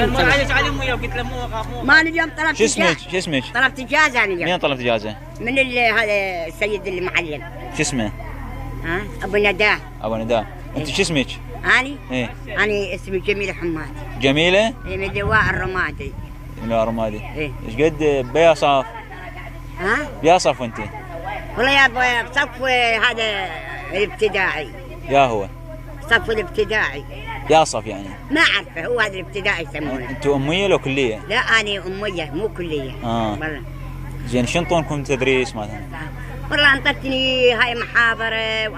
كان مو عايش على امي وقلت له مو ما انا اليوم طلبت شو اسمك؟ شو اسمك؟ طلبت اجازه انا اليوم. مين طلبت اجازه؟ من هذا السيد المعلم. شو اسمه؟ ها ابو نداه. ابو نداء. انت شو اسمك؟ اني؟ ايه اني اسمي جميله حماد. جميله؟ إيه من لواء الرمادي. من الرمادي. ايه ايش قد بيصف؟ ها؟ بيصف انت؟ والله يا ابوي بصف هذا الابتدائي. يا هو صف الابتدائي. ياصف يعني؟ ما اعرفه، هو هذا الابتدائي يسمونه. انتوا اميه لو كليه؟ لا اني اميه مو كليه. والله. زين شو ينطونكم تدريس مثلا؟ والله انطتني هاي محاضره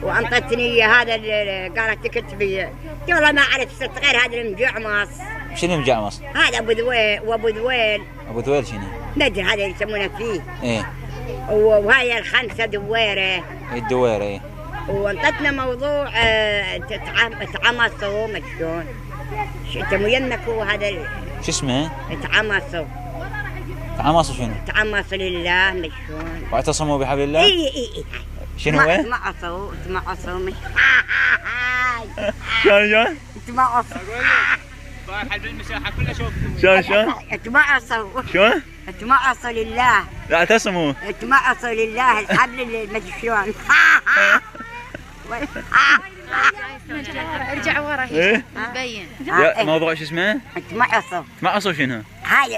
وانطتني هذا اللي قالت تكتبي. والله ما عرفت صرت غير هذا المجعمص. شنو مجعمص؟ هذا ابو ذويل وابو ذويل. ابو ذويل شنو؟ ندري هذا يسمونه فيه. ايه وهاي الخمسه دويره. الدويره ايه. وانطتنا موضوع تعمصوا مشلون؟ انت يمك هو هذا شو اسمه؟ تعمصوا. تعمصوا شنو؟ تعمصوا لله مشلون؟ واعتصموا بحبل الله؟ اي شنو هو؟ تمعصوا مش شلون؟ تمعصوا حلب المساحه كلها شوف. شلون؟ تمعصوا. شلون؟ تمعصوا لله. لا اعتصموا. تمعصوا لله الحبل مشلون؟ ارجع ورا ايه؟ بين. موضوع شو اسمه؟ تمعصوا. معصوا شنو؟ هاي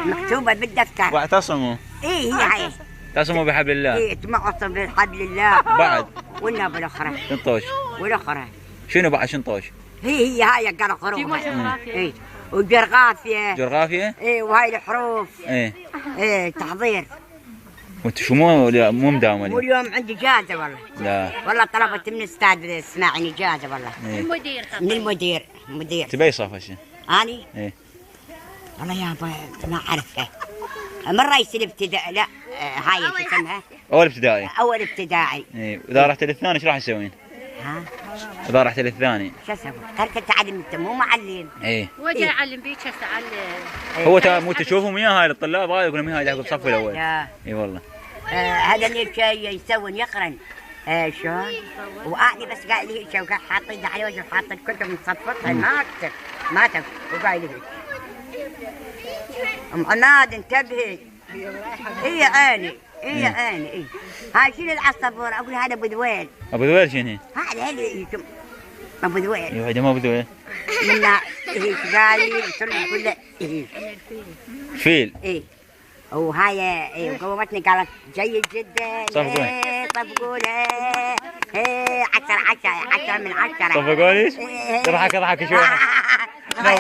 مكتوبة بالدفتر. واعتصموا. ايه هي. اعتصموا بحبل الله. ايه تمعصوا بحبل الله. بعد؟ والنبي الاخرى. شنطوش. والاخرى. شنو بعد شنطوش؟ هي هاي قرا حروف. ايه وجرغافية. جغرافيا؟ ايه وهاي الحروف. ايه. ايه تحضير. وانت شو مو مداوم اليوم؟ واليوم عندي جازة والله. لا والله طلبت من استاذ اسماعيل جازة والله. إيه. من المدير. تبي صف هسه؟ اني؟ ايه. والله يا ابا ما اعرفه. من رئيس الابتدائي لا هاي شو اسمها؟ اول ابتدائي. اول ابتدائي. ايه واذا رحت للثاني ايش راح تسوين؟ ها؟ اذا رحت للثاني شو اسوي؟ ترك تعلم انت مو معلم. ايه. وجا يعلم بيك هسه علم. هو مو تشوفهم وياه هاي الطلاب هاي يقولون هاي يلعبوا بالصف الاول. لا. اي والله. هذا اللي يسوون يقرن. شلون؟ وأعني بس قاعد لي هيك وقاعد حاط ايده على وجهه وحاط الكتب مصفطها ما اكتب وقاعد لي هيك. ام عماد انتبهي. هي عيني. ايه هاي شنو العصفور؟ اقول هذا ابو ذويل. ابو ذويل شنو؟ هذا اللي ابو ذويل. ايوه هذا ما ابو ذويل. منا هيك قال لي كله فيل. ايه وهاي ايه وقومتني قالت جيد جدا. صفقوني. صفقوني. 10 من 10. صفقوني ايش؟ اضحك شوي.